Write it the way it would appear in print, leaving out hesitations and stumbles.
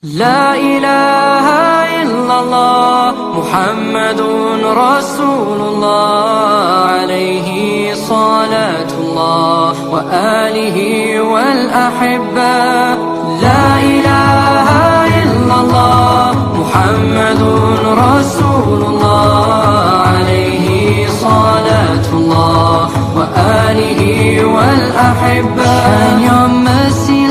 لا إله إلا الله محمد رسول الله عليه صلاة الله وآله والأحبة. لا إله إلا الله محمد رسول الله عليه صلاة الله وآله والأحبة. Shine your mercy